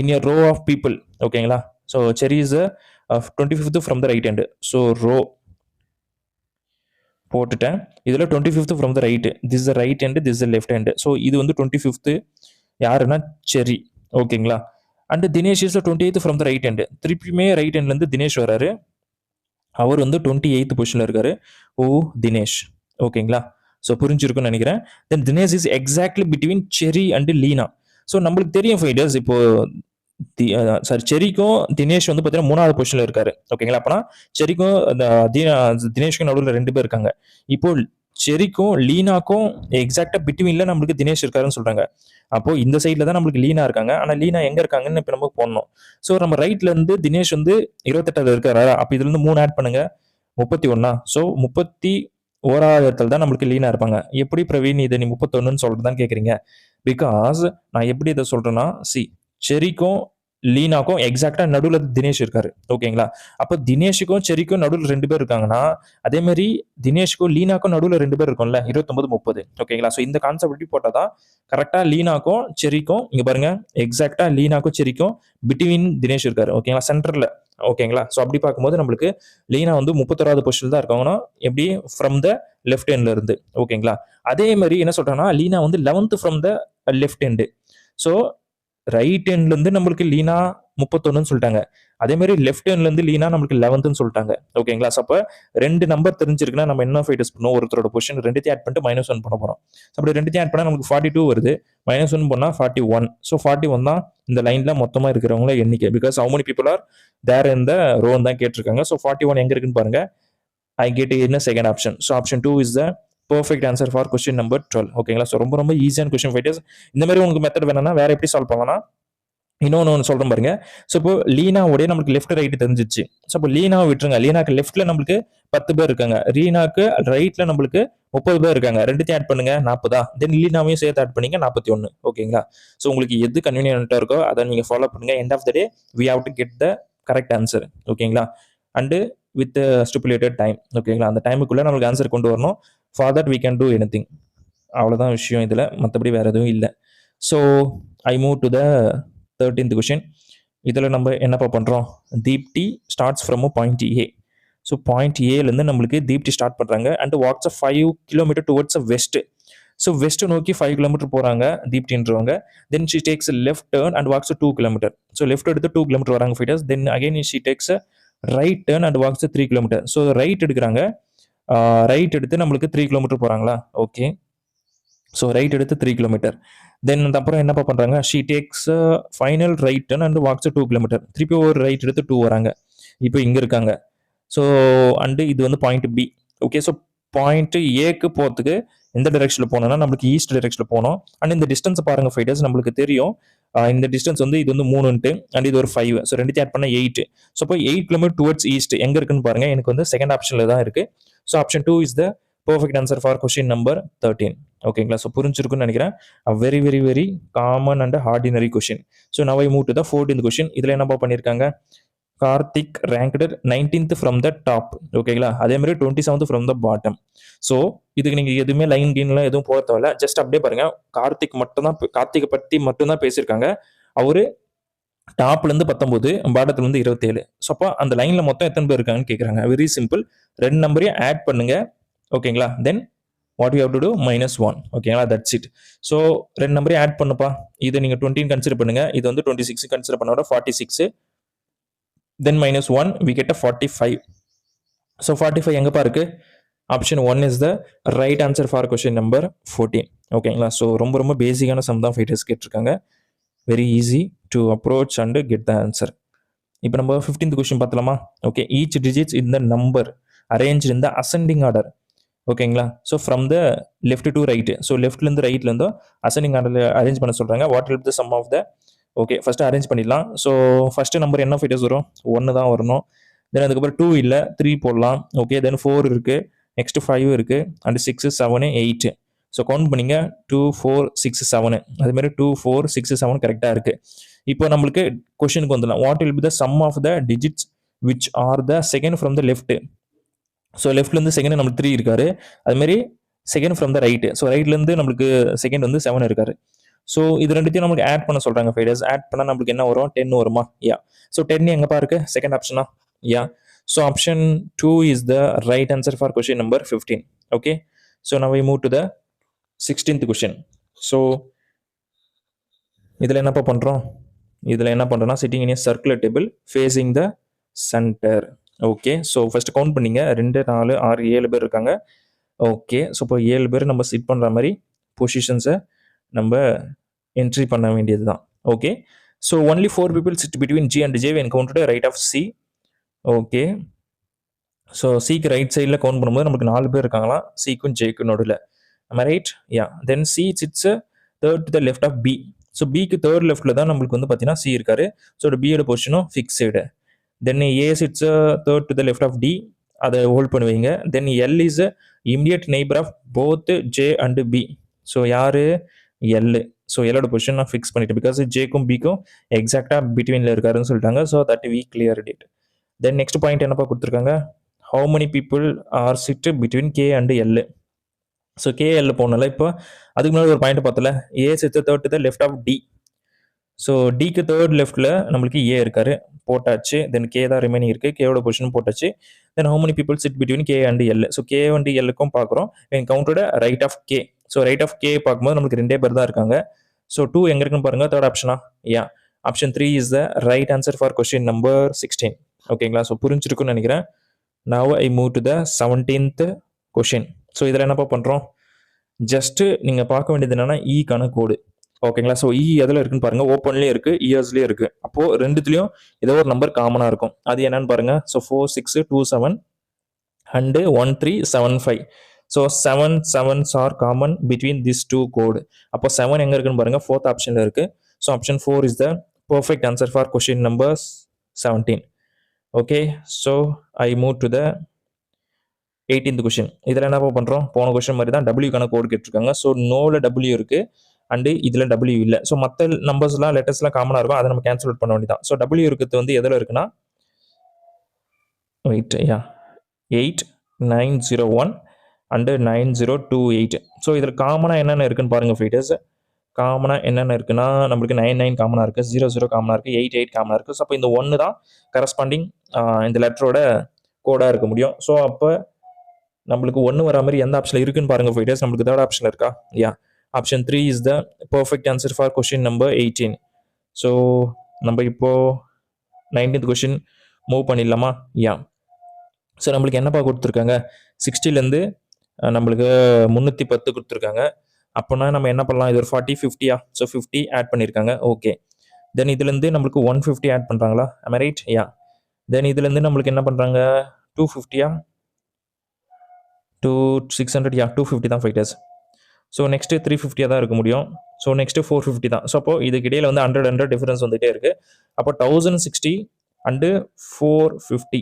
in a row of people, ஓகேங்களா? So Cherry is 25th from the right hand. So row போட்டுட்டேன். இதில் 25th from the right, this is the right hand, this is the left hand. So இது வந்து 25th யாருன்னா செரி. ஓகேங்களா? And Dinesh is 28th from the right hand. திருப்பியுமே right ஹேண்ட்லேருந்து தினேஷ் வராரு. அவர் வந்து 28th பொசிஷனில் இருக்காரு. ஓ தினேஷ். ஓகேங்களா? ஸோ புரிஞ்சிருக்குன்னு நினைக்கிறேன். தென் தினேஷ் இஸ் எக்ஸாக்ட்லி பிட்வீன் செரி அண்ட் லீனா. ஸோ நம்மளுக்கு தெரியும் ஃபைட்டர்ஸ், இப்போ செரிக்கும் தினேஷ் வந்து பார்த்தீங்கன்னா 3வது பொசிஷனில் இருக்காரு. ஓகேங்களா? அப்போனா செரிக்கும் தினேஷ்க்கும் நடுவில் 2 பேர் இருக்காங்க. இப்போ செரிக்கும் லீனாக்கும் எக்ஸாக்டா பிட்வீன்ல நம்மளுக்கு தினேஷ் இருக்காருன்னு சொல்றாங்க. அப்போ இந்த சைட்ல தான் நம்மளுக்கு லீனா இருக்காங்க. ஆனா லீனா எங்க இருக்காங்கன்னு இப்ப நம்ம போடணும். ஸோ நம்ம ரைட்ல இருந்து தினேஷ் வந்து 28வது இருக்காரா? அப்ப இதுல இருந்து 3 ஆட் பண்ணுங்க, 31. ஸோ 31வது இடத்துல தான் நம்மளுக்கு லீனா இருப்பாங்க. எப்படி பிரவீன் இதை நீ 31ன்னு சொல்றதுதான் கேக்குறீங்க? பிகாஸ் நான் எப்படி இதை சொல்றேன்னா, செரிக்கும் லீனாக்கும் எக்ஸாக்டா நடுவில் தினேஷ் இருக்காரு. ஓகேங்களா? அப்போ தினேஷுக்கும் செரிக்கும் நடுவில் 2 பேர் இருக்காங்கன்னா, அதே மாதிரி தினேஷுக்கும் லீனாக்கும் நடுவில் 2 பேர் இருக்கும்ல, 29 30. ஓகேங்களா? ஸோ இந்த கான்செப்ட் எப்படி போட்டாதான் கரெக்டா லீனாக்கும் செரிக்கும், இங்க பாருங்க எக்ஸாக்டா லீனாக்கும் செரிக்கும் பிட்வீன் தினேஷ் இருக்காரு. ஓகேங்களா? சென்டர்ல. ஓகேங்களா? ஸோ அப்படி பார்க்கும்போது நம்மளுக்கு லீனா வந்து 31வது பொசிஷன் தான் இருக்காங்கன்னா, எப்படி ஃப்ரம் த லெஃப்ட் ஹேண்ட்ல இருந்து. ஓகேங்களா? அதே மாதிரி என்ன சொல்றாங்கன்னா, லீனா வந்து 11th from the left hand. So right ஹேண்ட்ல இருந்து நம்மளுக்கு லீனா 31ன்னு சொல்லிட்டாங்க. அதே மாதிரி லெஃப்ட் ஹேண்ட்ல இருந்து லீனா நம்மளுக்கு 11ன்னு சொல்லிட்டாங்க. ஓகேங்களா? ஸோ அப்ப 2 நம்பர் தெரிஞ்சிருக்குன்னா நம்ம என்ன ஃபைட்டர்ஸ் பண்ணுவோம், ஒருத்தரோட பொசிஷன் 2த்தையும் ஆட் பண்ணிட்டு -1 பண்ண போறோம். அப்படி 2த்தையும் ஆட் பண்ணா நமக்கு 42 வருது. -1 பண்ணா 41. ஸோ 41 தான் இந்த லைன்ல மொத்தமா இருக்கிறவங்கள எண்ணிக்கை. Because how many people are there in the row தான் கேட்டிருக்காங்க. ஸோ 41 எங்க இருக்குன்னு பாருங்க. I get in a second option. So option 2 is the perfect answer for question number 12. ஓகேங்களா? ஸோ ரொம்ப ஈஸியான கொஸ்டின் ஃபைட்டர்ஸ். இந்த மாதிரி உங்களுக்கு மெத்தட் வேணும்னா வேற எப்படி சால்வ் பண்ணலாம்னா, இன்னொன்று சொல்றேன் பாருங்க. ஸோ இப்போ லீனாவுடைய நம்மளுக்கு லெஃப்ட் ரைட் தெரிஞ்சிச்சு. ஸோ இப்போ லீனாவை விட்டுருங்க. லீனாக்கு லெஃப்ட்ல நம்மளுக்கு 10 பேர் இருக்காங்க. லீனாக்கு ரைட்ல நம்மளுக்கு 30 பேர் இருக்காங்க. 2த்தையும் ஆட் பண்ணுங்க 40. தென் லீனாவையும் சேர்த்து ஆட் பண்ணீங்க 41. ஓகேங்களா? ஸோ உங்களுக்கு எது கன்வீனியன்ட்டா இருக்கோ அதை நீங்க ஃபாலோ பண்ணுங்க. End of the day we have to get the correct answer. ஓகேங்களா? And with stipulated time. ஓகேங்களா? அந்த டைமுக்குள்ள நம்மளுக்கு ஆன்சர் கொண்டு வரணும். For that we can do anything. அவ்வளோதான் விஷயம் இதில், மற்றபடி வேற எதுவும் இல்லை. So I move to the 13th question. இதில் நம்ம என்னப்பா பண்ணுறோம், Deepti starts from point A. So point ஏலேருந்து நம்மளுக்கு தீப்தி ஸ்டார்ட் பண்ணுறாங்க and walks 5 kilometre towards west. So west நோக்கி 5 கிலோமீட்டர் போகிறாங்க தீப்தின்றவங்க. Then she takes left turn and walks 2 kilometre. So left எடுத்து 2 கிலோமீட்டர் வராங்க fighters. Then again she takes right turn and walks 3 kilometre. So right எடுக்கிறாங்க. Right எடுத்து நம்மளுக்கு 3 kilometre போகிறாங்களா? ஓகே. ஸோ ரைட் எடுத்து 3 கிலோமீட்டர். தென் அப்புறம் என்னப்பா பண்ணுறாங்க? She takes final right turn and walks 2 kilometre. திருப்பி ஒரு ரைட் எடுத்து 2 வராங்க. இப்போ இங்கே இருக்காங்க. ஸோ அண்டு இது வந்து point B. Okay. So point ஏக்கு போகிறதுக்கு எந்த டைரெக்ஷனில் போனோம்னா நம்மளுக்கு ஈஸ்ட் டைரெக்ஷனில் போனோம். அண்ட் இந்த டிஸ்டன்ஸ் பாருங்கள் ஃபைட்டர்ஸ், நம்மளுக்கு தெரியும் இந்த டிஸ்டன்ஸ் வந்து இது வந்து 3 அண்ட் இது ஒரு 5. ஸோ ரெண்டுத்தையும் ஆட் பண்ண 8. ஸோ இப்போ 8 கிலோமீட்டர் டுவர்ட்ஸ் ஈஸ்ட் எங்கே இருக்குன்னு பாருங்கள். எனக்கு வந்து செகண்ட் ஆப்ஷனில் தான் இருக்குது. So option 2 is the perfect answer for question number 13. ஓகேங்களா? ஸோ புரிஞ்சிருக்குன்னு நினைக்கிறேன். Very very very common and ordinary question. So now I move to the 14th question. இதில் என்னப்பா பண்ணியிருக்காங்க? Karthik ranked 19th from the top. ஓகேங்களா? அதே மாதிரி 27th from the bottom. So இதுக்கு நீங்கள் எதுவுமே லைன் கீன்லாம் எதுவும் போக தேவையில்ல. ஜஸ்ட் அப்படியே பாருங்க. கார்த்திகை பற்றி மட்டும்தான் பேசியிருக்காங்க. அவரு டாப்லேருந்து 19, பாட்டத்துலேருந்து 27. ஸோ அப்போ அந்த லைனில் மொத்தம் எத்தனை பேர் இருக்காங்கன்னு கேட்குறாங்க. Very simple. 2 நம்பரையும் ஆட் பண்ணுங்க. ஓகேங்களா? Then what you have to do -1. ஓகேங்களா? That's it. ஸோ 2 நம்பரையும் ஆட் பண்ணுப்பா. இதை நீங்கள் 20 கன்சிடர் பண்ணுங்க. இது வந்து 26 கன்சிடர் பண்ணோட 46. Then -1 we get a 45. So 45 எங்கப்பா இருக்கு? Option 1 is the right answer for question number 14. ஓகேங்களா? ஸோ ரொம்ப ரொம்ப பேசிக்கான சம் தான் ஃபைட்டர்ஸ் கேட்டிருக்காங்க. Very easy to approach and get the answer. இப்போ நம்ம 15th கொஸ்டின் பார்த்தலாமா? Okay. Each digits in the number arrange in the ascending order. ஓகேங்களா? So from the left to right. So லெஃப்ட்லேருந்து ரைட்லேருந்தோ அசெண்டிங் ஆர்டரில் arrange பண்ண சொல்கிறாங்க. What help the sum of the. Okay. First arrange பண்ணிடலாம். So first number என்ன fighters வரும்? 1 தான் வரணும். தென் அதுக்கப்புறம் 2 இல்லை, 3 போடலாம். ஓகே. தென் 4 இருக்குது. நெக்ஸ்ட் 5 இருக்குது. அண்ட் 6, 7, 8. ஸோ கவுண்ட் பண்ணிங்க. 2, 4, 6, 7. அதுமாதிரி 2, 4, 6, 7 கரெக்டாக இருக்குது. இப்போ நம்மளுக்கு கொஸ்டினுக்கு வந்துடலாம். What will be the sum of the digits which are the second from the left. So லெஃப்ட்லேருந்து செகண்ட் நம்மளுக்கு 3 இருக்காரு. அதுமாரி second from the right. So ரைட்லேருந்து நம்மளுக்கு செகண்ட் வந்து 7 இருக்காரு. ஸோ இது ரெண்டுத்தையும் நமக்கு ஆட் பண்ண சொல்கிறாங்க ஃபைடர்ஸ். ஆட் பண்ணால் நம்மளுக்கு என்ன வரும்? 10 வருமா? யா. ஸோ 10 எங்கப்பா இருக்கு? செகண்ட் ஆப்ஷனா? Yeah. So option 2 is the right answer for question number 15. Okay. So now we move to the 16th question. So இதில் என்னப்பா பண்ணுறோம்? இதில் என்ன பண்ணுறோம்னா sitting in a circular table facing the centre. Okay. So first count பண்ணிங்க. 2, 4, 6, 7 பேர் இருக்காங்க. Okay. So இப்போ 7 பேர் நம்ம சிட் பண்ணுற மாதிரி பொசிஷன்ஸை நம்ம என்ட்ரி பண்ண வேண்டியது தான். Okay. So only 4 people sit between G and J when counted right of C. Okay. So சிக்கு ரைட் சைடில் கவுண்ட் பண்ணும்போது நமக்கு 4 பேர் இருக்காங்களா சிக்கும் ஜேக்கும் நடுவில். நம்ம right. Yeah. Then C sits third to the left of B. So பிக்கு தேர்ட் லெஃப்ட்டில் தான் நம்மளுக்கு வந்து பார்த்தீங்கன்னா சி இருக்காரு. ஸோ பியோட பொசிஷனும் fixed. Then A sits third to the left of D. அதை ஹோல்ட் பண்ணுவீங்க. Then L is immediate neighbour of both J and B. So யார்? எல். ஸோ எல்லோட பொசிஷன் நான் ஃபிக்ஸ் பண்ணிட்டேன். பிகாஸ் ஜேக்கும் பிக்கும் எக்ஸாக்டாக பிட்வீனில் இருக்காருன்னு சொல்லிட்டாங்க. So that we clear it. Then next point என்னப்பா கொடுத்துருக்காங்க? How many people are sit between K and L. So K L போனால இப்போ அதுக்கு முன்னாடி ஒரு பாயிண்ட் பார்த்தல. A sits third to the left of D. So டிக்கு தேர்ட் லெஃப்ட்டில் நம்மளுக்கு ஏ இருக்காரு. போட்டாச்சு. தென் கே தான் ரிமைனிங் இருக்குது. கேவோட பொசிஷன் போட்டாச்சு. Then how many people sit between K and L. So K and எல்லுக்கும் பார்க்குறோம். கவுண்டோட right of K. So right of K பார்க்கும்போது நமக்கு 2 பேர் தான் இருக்காங்க. ஸோ 2 எங்கே இருக்குன்னு பாருங்கள். தேர்ட் ஆப்ஷனா? Yeah. Option 3 is the right answer for question number 16. ஓகேங்களா? ஸோ புரிஞ்சிருக்குன்னு நினைக்கிறேன். Now I move to the 17th question. So இதில் என்னப்பா பண்ணுறோம்? ஜஸ்ட்டு நீங்கள் பார்க்க வேண்டியது என்னென்னா ஈக்கான கோடு. ஓகேங்களா? ஸோ இ எதில் இருக்குன்னு பாருங்கள். ஓப்பன்லேயும் இருக்குது, இயர்ஸ்லேயும் இருக்குது. அப்போது ரெண்டுத்துலேயும் ஏதோ ஒரு நம்பர் காமனாக இருக்கும். அது என்னன்னு பாருங்கள். So 4, 6, 2, 7 and 1, 3, 7, 5. So 7 7s are common between this 2 code. அப்போ 7 எங்கே இருக்குன்னு பாருங்கள். 4th ஆப்ஷனில் இருக்குது. So option 4 is the perfect answer for question number 17. ஓகே. So I move to the 18th question. இதில் என்ன பண்ணுறோம்? போன கொஸ்டின் மாதிரி தான் டபிள்யூக்கான கோடு கேட்டிருக்காங்க. ஸோ நோவில் டபிள்யூ இருக்குது அண்டு இதில் டபிள்யூ இல்லை. ஸோ மற்ற நம்பர்ஸ்லாம் லெட்டர்ஸ்லாம் காமனாக இருக்கும். அதை நம்ம கேன்சல் அவுட் பண்ண வேண்டியதான். ஸோ டபிள்யூ இருக்கிறது வந்து எதில் இருக்குன்னா வெயிட். யா. 8901 அண்டு 9028. ஸோ இதில் காமனாக என்னென்ன இருக்குன்னு பாருங்கள் ஃபைட்டர்ஸ். காமனாக என்னென்ன இருக்குன்னா நம்மளுக்கு 99 காமனாக இருக்குது, 00 காமனாக இருக்குது, 88 காமனாக இருக்குது. ஸோ அப்போ இந்த 1 தான் கரஸ்பாண்டிங் இந்த லெட்டரோட கோடாக இருக்க முடியும். ஸோ அப்போ நம்மளுக்கு 1 வரா மாதிரி எந்த ஆப்ஷனில் இருக்குன்னு பாருங்க ஃபைட்டர்ஸ். நம்மளுக்கு தேர்ட் ஆப்ஷன் இருக்கா? Yeah, option 3 is the perfect answer for question number 18. So நம்ம இப்போ 19th கொஸ்டின் மூவ் பண்ணிடலாமா? யா. ஸோ நம்மளுக்கு என்னப்பா கொடுத்துருக்காங்க? 60லேருந்து நம்மளுக்கு 310 கொடுத்துருக்காங்க. அப்போனா நம்ம என்ன பண்ணலாம்? இது ஒரு 40 50யா? ஸோ 50 ஆட் பண்ணியிருக்காங்க. ஓகே. தென் இதுலேருந்து நம்மளுக்கு 150 ஆட் பண்ணுறாங்களா? am I right? யா. தென் இதுலேருந்து நம்மளுக்கு என்ன பண்ணுறாங்க? 250யா? 600, யா 250 தான் ஃபைட்டர்ஸ். ஸோ நெக்ஸ்ட்டு 350 தான் இருக்க முடியும். ஸோ நெக்ஸ்ட்டு 450 தான். ஸோ அப்போ இதுக்கு இடையில வந்து 100 டிஃபரன்ஸ் வந்துகிட்டே இருக்கு. அப்போ 1060 and 450.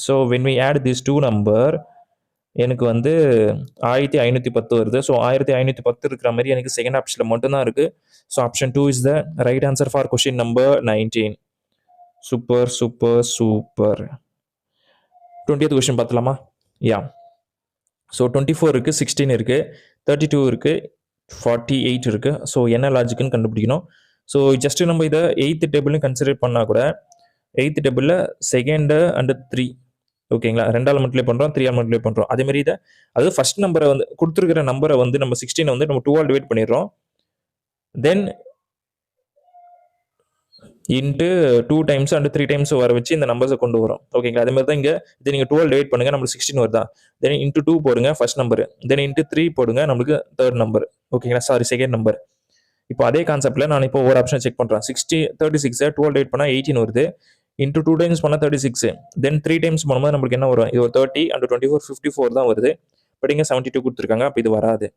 So when we add this two number எனக்கு வந்து 1510 வருது. ஸோ 1510 இருக்கிற மாதிரி எனக்கு செகண்ட் ஆப்ஷனில் மட்டும்தான் இருக்கு. So option 2 is the right answer for question number 19. Super super super. 20th question பார்த்துலாமா? யா. ஸோ 24 இருக்குது, 16 இருக்குது, 32 இருக்குது, 48 இருக்குது. ஸோ என்ன லாஜிக்குன்னு கண்டுபிடிக்கணும். ஸோ ஜஸ்ட் நம்ம இதை 8th டேபிள்னு கன்சிடர் பண்ணால் கூட 8th டேபிளில் செகண்டு அண்டு 3 ஓகேங்களா, 2 எலிமெண்ட்லேயே பண்ணுறோம், 3 எலிமெண்ட்லேயே பண்ணுறோம். அதேமாதிரி இதை அது ஃபர்ஸ்ட் நம்பரை வந்து கொடுத்துருக்கிற நம்பரை வந்து நம்ம 16 வந்து நம்ம 2 டிவைட் பண்ணிடுறோம். தென் இன்ட்டு 2 டைம்ஸ் அண்ட் 3 டைம்ஸ் வர வச்சு இந்த நம்பர்ஸை கொண்டு வரும். ஓகேங்களா, அதே மாதிரி தான் இங்கே இது நீங்கள் 12 டிவைட் பண்ணுங்கள், நம்மளுக்கு 16 வருதா. தென் இன்ட்டு 2 போடுங்க ஃபர்ஸ்ட் நம்பர், தென் இன்ட்டு 3 போடுங்க நம்மளுக்கு தேர்ட் நம்பர். ஓகேங்களா, செகண்ட் நம்பர். இப்போ அதே கான்செப்ட்ல நான் இப்போ ஒரு ஆப்ஷன் செக் பண்ணுறேன். 36 12 டிவைட் பண்ணால் 18 வருது. இன்ட்டு 2 டைம்ஸ் பண்ணால் 36. தென் 3 டைம்ஸ் பண்ணும்போது நம்மளுக்கு என்ன வரும்? இது ஒரு 30 அண்ட் 24 54 தான் வருது. பட் இங்கே 72 கொடுத்துருக்காங்க. அப்போ இது வராது.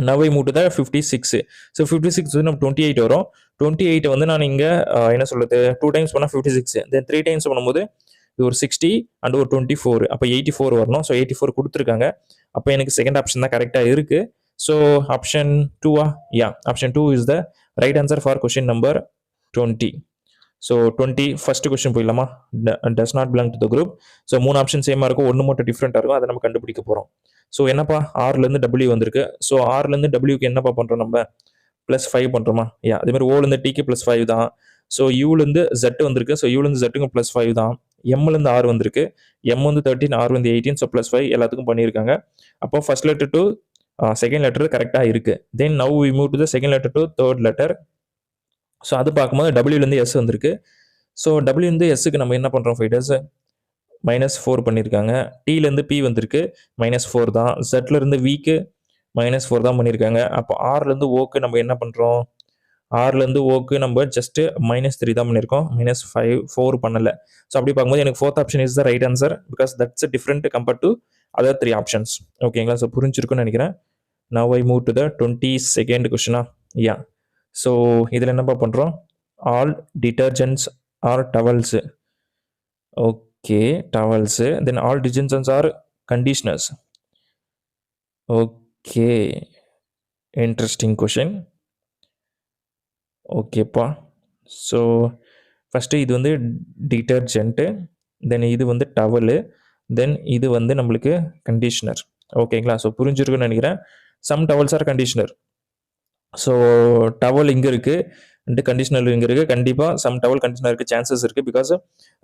Now I move to the 56. So 56 வந்து நம்ம 28 வரும். 28 வந்து நான் இங்கே என்ன சொல்கிறது 2 டைம்ஸ் பண்ணால் 56. தென் 3 டைம்ஸ் பண்ணும்போது இது ஒரு 60 அண்ட் ஒரு 24. அப்போ 84 வரணும். ஸோ 84 கொடுத்துருக்காங்க. அப்போ எனக்கு செகண்ட் ஆப்ஷன் தான் கரெக்டாக இருக்குது. ஸோ ஆப்ஷன் 2வா? Yeah, option 2 is the right answer for question number 20. So 20 first question போயிடலாமா? Does not belong to the group. So 3 option சேமாக இருக்கும், ஒன்று மட்டும் டிஃப்ரெண்ட்டாக இருக்கும். அதை நம்ம கண்டுபிடிக்க போகிறோம். ஸோ என்னப்பா ஆர்லேருந்து டபிள்யூ வந்திருக்கு. ஸோ ஆர்லேருந்து டபிள்யூக்கு என்னப்பா பண்ணுறோம்? நம்ம +5 பண்ணுறோமா? யா, அதேமாதிரி ஓலேருந்து டிக்கு +5 தான். ஸோ யூலேருந்து Z வந்திருக்கு. ஸோ யூலேருந்து Zக்கு +5 தான். எம்லேருந்து ஆர் வந்திருக்கு. எம் வந்து 13, ஆர் வந்து 18. ஸோ +5 எல்லாத்துக்கும் பண்ணியிருக்காங்க. அப்போ first letter to second letter கரெக்டாக இருக்குது. Then now we move to the second letter to third letter. So அது பார்க்கும்போது டபிள்யூலேருந்து எஸ் வந்திருக்கு. ஸோ டபிள்யூலேருந்து எஸ்ஸுக்கு நம்ம என்ன பண்ணுறோம் ஃபைட்டர்ஸ்? -4 பண்ணியிருக்காங்க. டீலேருந்து பி வந்திருக்கு, -4 தான். Z-லேருந்து விக்கு -4 தான் பண்ணியிருக்காங்க. அப்போ ஆர்லேருந்து ஓக்கு நம்ம என்ன பண்ணுறோம்? ஆர்லேருந்து ஓக்கு நம்ம ஜஸ்ட்டு -3 தான் பண்ணியிருக்கோம், -5 4 பண்ணலை. ஸோ அப்படி பார்க்கும்போது எனக்கு fourth option is the right answer because that's different compared to other 3 options. ஓகேங்களா, ஸோ புரிஞ்சிருக்குன்னு நினைக்கிறேன். Now I move to the 22nd கொஸ்டினா? யா. ஸோ இதில் என்னப்பா பண்ணுறோம்? All detergents are towels. Okay, towels. Then all detergents are conditioners. Okay, interesting question. ஓகேப்பா. So first இது வந்து டிட்டர்ஜென்ட்டு, தென் இது வந்து டவலு, தென் இது வந்து நம்மளுக்கு கண்டிஷனர். ஓகேங்களா, ஸோ புரிஞ்சிருக்குன்னு நினைக்கிறேன். Some towels or conditioner. So towel இங்கே இருக்குது அண்டு கண்டிஷனர் இங்கே இருக்குது. கண்டிப்பாக சம் டவல் கண்டிஷனருக்கு சான்சஸ் இருக்குது பிகாஸ்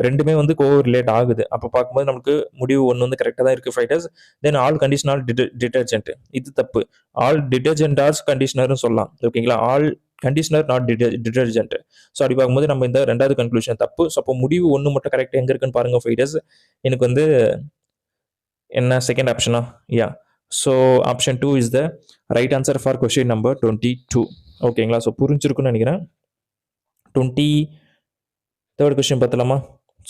ரெண்டுமே வந்து ரிலேட் ஆகுது. அப்போ பார்க்கும்போது நமக்கு முடிவு ஒன்று வந்து கரெக்டாக தான் இருக்குது fighters. Then all condition all detergent, இது தப்பு. ஆல் டிட்டர்ஜென்ட் ஆர்ஸ் கண்டிஷனர்னு சொல்லலாம். ஓகேங்களா, all conditioner not detergent. So அப்படி பார்க்கும்போது நம்ம இந்த ரெண்டாவது கன்க்ளூஷன் தப்பு. ஸோ அப்போ முடிவு ஒன்று மட்டும் கரெக்டாக எங்கே இருக்குன்னு பாருங்கள் ஃபைட்டர்ஸ். எனக்கு வந்து என்ன செகண்ட் ஆப்ஷனா? Yeah. So option 2 is the right answer for question number 22. ஓகேங்களா, ஸோ புரிஞ்சிருக்குன்னு நினைக்கிறேன். 23rd question பார்த்தலாமா?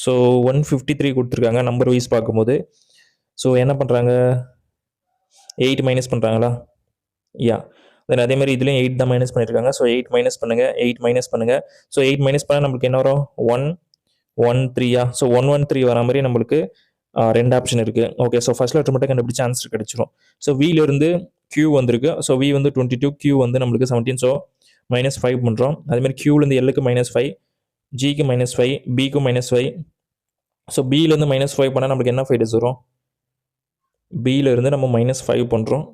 ஸோ 153 கொடுத்துருக்காங்க நம்பர் வைஸ் பார்க்கும்போது. ஸோ என்ன பண்ணுறாங்க? 8 மைனஸ் பண்ணுறாங்களா? யா. தென் அதே மாதிரி இதுலேயும் 8 தான் மைனஸ் பண்ணியிருக்காங்க. ஸோ 8 மைனஸ் பண்ணுங்கள், 8 மைனஸ் பண்ணுங்கள். ஸோ 8 மைனஸ் பண்ணால் நம்மளுக்கு என்ன வரும்? 113யா? ஸோ 113 வர மாதிரி நம்மளுக்கு ரெண்டு ஆப்ஷன் இருக்குது. ஓகே, ஸோ ஃபர்ஸ்ட் லெட்டர் மட்டும் கண்டுபிடிச்ச ஆன்சர் கிடைச்சிடும். ஸோ விலேருந்து Q வந்திருக்கு. ஸோ வி வந்து 22, Q வந்து நம்மளுக்கு 17. ஸோ -5 பண்ணுறோம். அதேமாதிரி Qலேருந்து Lக்கு -5, Gக்கு -5, Bக்கு -5. ஸோ பிலேருந்து -5 பண்ணால் நம்மளுக்கு என்ன ஃபைட்டர்ஸ் வரும்? பியிலேருந்து நம்ம -5 பண்ணுறோம்.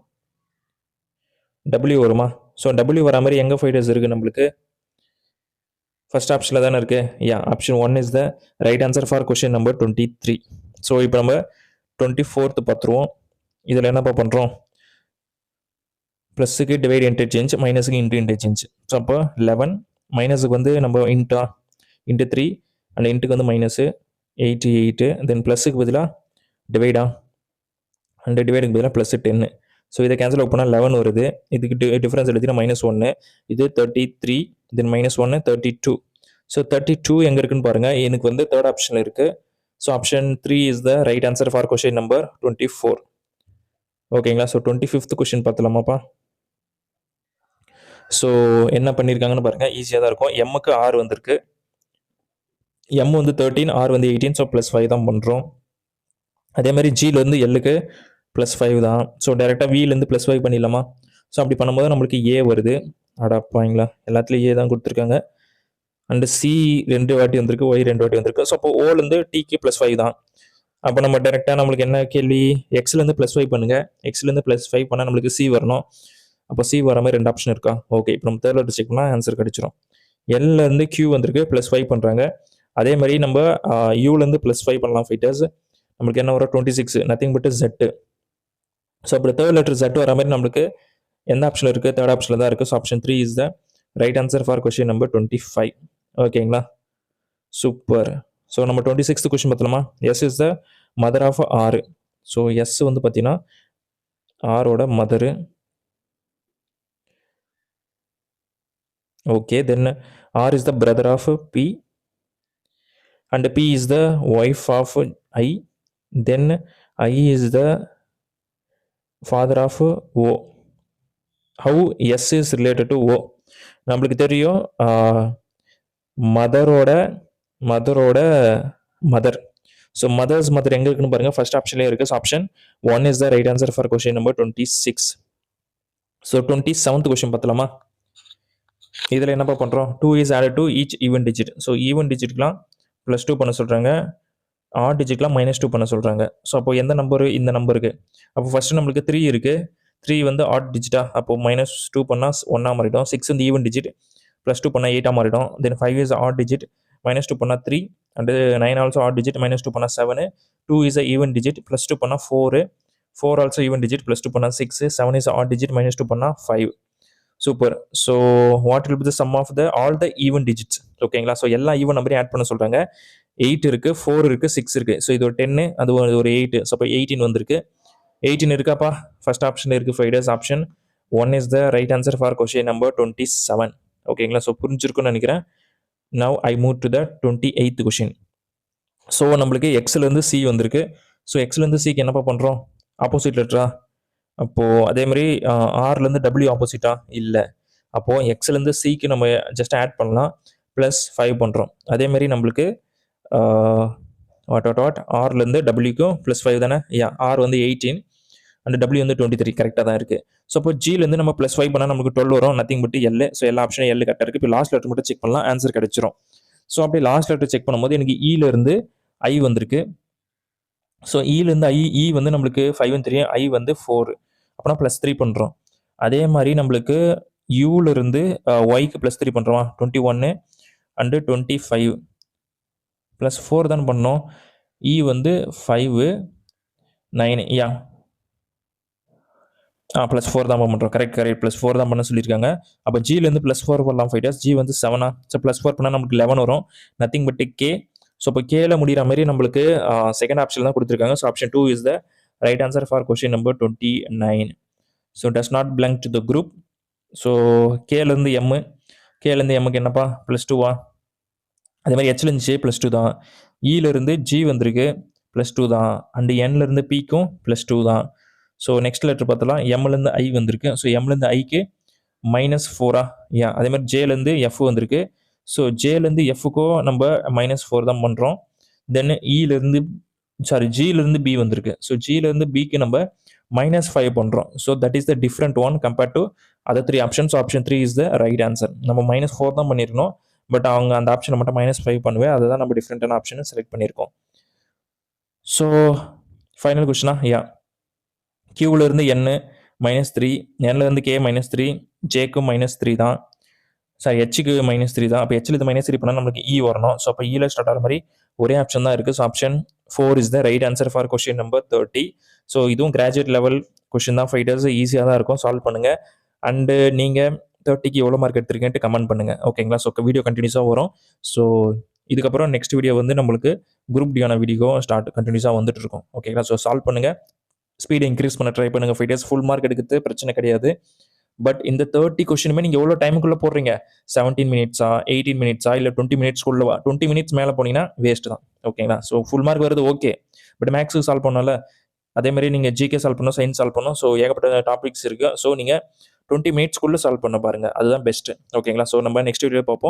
W வருமா? ஸோ W வர மாதிரி எங்கே ஃபைட்டர்ஸ் இருக்குது நம்மளுக்கு? ஃபர்ஸ்ட் ஆப்ஷனில் தானே இருக்குது. Yeah, option 1 is the right answer for question number 23. So இப்போ நம்ம 24th பார்த்துருவோம். இதில் என்னப்பா பண்ணுறோம், ப்ளஸுக்கு டிவைட் இன்டர்சேஞ்ச், மைனஸுக்கு இன்ட்டு இன்டர்சேஞ்ச். ஸோ அப்போ 11 மைனஸுக்கு வந்து நம்ம இன்ட்டா இன்ட்டு 3 அண்ட் இன்ட்டுக்கு வந்து மைனஸு 88, தென் ப்ளஸுக்கு பதிலாக டிவைடா அண்ட் டிவைடுக்கு பதிலாக ப்ளஸ் 10. ஸோ இதை கேன்சல் அவுட் பண்ணால் 11 வருது. இதுக்கு டிஃப்ரென்ஸ் எடுத்தீங்கன்னா -1, இது 33, தென் -1 32. ஸோ 32 எங்கே இருக்குன்னு பாருங்கள், எனக்கு வந்து தேர்ட் ஆப்ஷனில் இருக்குது. So option 3 is the right answer for question number 24. ஓகேங்களா. So 25th question பார்த்துலாமாப்பா. ஸோ என்ன பண்ணியிருக்காங்கன்னு பாருங்கள், ஈஸியாக தான் இருக்கும். எம்முக்கு 6 வந்திருக்கு, எம் வந்து 13, ஆர் வந்து 18. ஸோ +5 தான் பண்ணுறோம். அதே மாதிரி ஜிலேருந்து எல்லுக்கு +5 தான். ஸோ டேரெக்டாக விலேருந்து +5 பண்ணிடலாமா. ஸோ அப்படி பண்ணும்போது நம்மளுக்கு ஏ வருது. அடாப்பாங்களா, எல்லாத்துலேயும் ஏ தான் கொடுத்துருக்காங்க. அண்டு சி 2 வாட்டி வந்திருக்கு, ஒய் 2 வாட்டி வந்திருக்கு. ஸோ அப்போ ஓலேருந்து டிக்கு +5 தான். அப்போ நம்ம டேரெக்டாக நம்மளுக்கு என்ன கேள்வி, எக்ஸ்லேருந்து +5 பண்ணுங்க, எக்ஸ்லேருந்து +5 பண்ணால் நம்மளுக்கு சி வரணும். அப்போ சி வர மாதிரி 2 ஆப்ஷன் இருக்கா. ஓகே, இப்போ நம்ம தேர்ட் லெட்டர் செக் பண்ணால் ஆன்சர் கிடச்சிரும். எல்லேருந்து கியூ வந்திருக்கு, +5 பண்ணுறாங்க. அதே மாதிரி நம்ம யூலேருந்து +5 பண்ணலாம் ஃபைட்டர்ஸ். நம்மளுக்கு என்ன வரும், 26, நத்திங் பட் Z. ஸோ அப்படி தேர்ட் லெட்டர் Z வர மாதிரி நம்மளுக்கு எந்த ஆப்ஷனில் இருக்குது, தேர்ட் ஆப்ஷனில் தான் இருக்குது. So option 3 is the right answer for question number 25. ஓகேங்களா, சூப்பர். ஸோ நம்ம 26th கொஸ்டின் பார்த்தலாமா. S is the mother of R. So S வந்து பார்த்தீங்கன்னா ஆரோட mother. Okay, then R is the brother of P and P is the wife of I, then I is the father of O. How S is related to O? நம்மளுக்கு தெரியும் மதரோட mother. So mother's mother எங்கே இருக்குன்னு பாருங்கள், first ஆப்ஷன்லேயே இருக்குது. So option 1 is the right answer for question number 26. So 27th question பார்த்தலாமா. இதில் என்னப்பா பண்ணுறோம், 2 is added to each even digit. So even டிஜிட்லாம் +2 பண்ண சொல்கிறாங்க, ஆட் டிஜிட்லாம் -2 பண்ண சொல்கிறாங்க. ஸோ அப்போ எந்த நம்பரு, இந்த நம்பருக்கு. அப்போ ஃபஸ்ட்டு நம்மளுக்கு 3 இருக்குது, 3 வந்து ஆட் டிஜிட்டா, அப்போ -2 பண்ணால் 1 மாறிடும். 6 வந்து ஈவன் டிஜிட், +2 பண்ணால் 8 மாறிடும். தென் 5 இஸ் ஆட் டிஜிட், -2 பண்ணால் 3, அண்டு 9 ஆல்சோ ஆட் டிஜிட், -2 பண்ணால் 7. 2 இஸ் அ ஈவன் டிஜிட், +2 பண்ணால் 4, 4 ஆல்சோ ஈவன் டிஜிட், +2 பண்ணால் 6, 7 இஸ் ஆட் டிஜிட், -2 பண்ணால் 5. Super. So what will be the sum of the all the even digits. ஓகேங்களா. So எல்லா even நம்பரையும் add பண்ண சொல்கிறாங்க. 8 இருக்குது, 4 இருக்குது, 6 இருக்குது. ஸோ இது ஒரு 10, அது ஒரு 8. ஸோ அப்போ 18 வந்திருக்கு. 18 இருக்காப்பா, ஃபர்ஸ்ட் ஆப்ஷன் இருக்குது. Fighters option 1 is the right answer for question number 27. ஓகேங்களா. ஸோ புரிஞ்சிருக்குன்னு நினைக்கிறேன். Now I move to the 28th question. So நம்மளுக்கு எக்ஸ்லேருந்து சி வந்திருக்கு. ஸோ எக்ஸ்லேருந்து சிக்கு என்னப்பா பண்ணுறோம், ஆப்போசிட் லெட்டரா. அப்போது அதே மாதிரி ஆர்லேருந்து டபிள்யூ ஆப்போசிட்டா இல்லை. அப்போது எக்ஸ்லேருந்து சிக்கு நம்ம ஜஸ்ட் ஆட் பண்ணலாம், +5 பண்ணுறோம். அதேமாரி நம்மளுக்கு ஆர்லேருந்து டபிள்யூக்கும் +5 தானே. ஆர் வந்து 18 அண்ட் டபிள்யூ வந்து 23, கரெக்டாக தான் இருக்குது. ஸோ அப்போ ஜிலேருந்து நம்ம +5 பண்ணால் நமக்கு 12 வரும், நத்திங் பட் எல். ஸோ எல்லா ஆப்ஷனும் எல் கரெக்டாக இருக்குது. இப்போ லாஸ்ட் லெட்டர் மட்டும் செக் பண்ணலாம், ஆன்சர் கிடைச்சிரும். ஸோ அப்படி லாஸ்ட் லெட்டர் செக் பண்ணும்போது எனக்கு இலேருந்து ஐ வந்திருக்கு. ஸோ இலேருந்து இ வந்து நம்மளுக்கு 5 தெரியும், ஐ வந்து 4, அப்போனா +3 பண்ணுறோம். அதே மாதிரி நம்மளுக்கு யூலேருந்து ஒய்க்கு +3 பண்ணுறோம், 21 அண்டு 25 +4 தான் பண்ணோம். இ வந்து 5, 9, +4 தான் பண்ணுறோம். கரெக்ட், +4 தான் பண்ண சொல்லியிருக்காங்க. அப்போ ஜிலேருந்து +4 பண்ணலாம் ஃபைட்டர்ஸ். ஜி வந்து 7. ஸோ +4 பண்ணால் நமக்கு 11 வரும், நத்திங் பட் கே. ஸோ இப்போ கேல முடிகிற மாதிரி நம்மளுக்கு செகண்ட் ஆப்ஷன் தான் கொடுத்துருக்காங்க. So option 2 is the right answer for question number 29. So does not belong to the group. So கேலேருந்து எம்மு, கேலேருந்து எம்முக்கு என்னப்பா +2வா. அதே மாதிரி ஹெச்லேருந்து ஜே +2 தான். இலேருந்து ஜி வந்திருக்கு, +2 தான். அண்டு என்லேருந்து பிக்கும் +2 தான். ஸோ நெக்ஸ்ட் லெட்டர் பார்த்தலாம், எம்லேருந்து ஐ வந்திருக்கு. ஸோ எம்லேருந்து ஐக்கு -4. அதே மாதிரி ஜேலேருந்து எஃப் வந்திருக்கு. ஸோ ஜேலேருந்து எஃப்க்கும் நம்ம -4 தான் பண்ணுறோம். தென் ஜிலேருந்து பி வந்திருக்கு. ஸோ ஜிலேருந்து பிக்கு நம்ம -5 பண்ணுறோம். So that is the different one compared to other 3 options. Option 3 is the right answer. நம்ம -4 தான் பண்ணியிருக்கணும், பட் அவங்க அந்த ஆப்ஷனை மட்டும் -5 பண்ணுவேன். அதுதான் நம்ம டிஃப்ரெண்டான ஆப்ஷனை செலக்ட் பண்ணியிருக்கோம். ஸோ ஃபைனல் கொஸ்டினா, கியூவிலேருந்து என் -3, என்லேருந்து கே -3, ஜேக்கும் -3 தான். சாரி ஹெச்சுக்கு -3 தான். அப்போ ஹெச்சில் இது -3 பண்ணால் நம்மளுக்கு இ வரணும். ஸோ அப்போ இயில் ஸ்டார்ட் ஆகிற மாதிரி ஒரே ஆப்ஷன் தான் இருக்குது. So option 4 is the right answer for question number 30. So இதுவும் கிராஜுவேட் லெவல் கொஸ்டின் தான் ஃபைட்டர்ஸ், ஈஸியாக தான் இருக்கும், சால்வ் பண்ணுங்கள். அண்டு நீங்கள் 30க்கு எவ்வளோ மார்க் எடுத்திருக்கேன்ட்டு கமெண்ட் பண்ணுங்கள், ஓகேங்களா? ஸோ வீடியோ கண்டினியூஸாக வரும். ஸோ இதுக்கப்புறம் நெக்ஸ்ட் வீடியோ வந்து நம்மளுக்கு குரூப் டியான வீடியோ கண்டினியூஸாக வந்துட்டு இருக்கும், ஓகேங்களா? ஸோ சால்வ் பண்ணுங்கள், ஸ்பீடை இன்க்ரீஸ் பண்ண ட்ரை பண்ணுங்கள் ஃபைட்டர்ஸ். ஃபுல் மார்க் எடுக்கிறது பிரச்சனை கிடையாது. பட் இந்த 30 கொஸ்டினுமே நீங்கள் எவ்வளோ டைமுக்குள்ளே போடுறீங்க? 17 மினிட்ஸா, 18 மினிட்ஸா, இல்லை 20 மினிட்ஸ்க்குள்ளவா? 20 மினிட்ஸ் மேலே போனீங்கன்னா வேஸ்ட் தான், ஓகேங்களா? ஸோ ஃபுல் மார்க் வருது ஓகே, பட் மேக்ஸுக்கு சால்வ் பண்ணல. அதே மாதிரி நீங்கள் ஜிகே சால்வ் பண்ணணும், சயின்ஸ் சால்வ் பண்ணணும். ஸோ ஏகப்பட்ட டாபிக்ஸ் இருக்குது. ஸோ நீங்கள் 20 மினிட்ஸ்க்குள்ளே சால்வ் பண்ண பாருங்கள், அதுதான் பெஸ்ட்டு, ஓகேங்களா? ஸோ நம்ம நெக்ஸ்ட் வீடியோ பார்ப்போம்.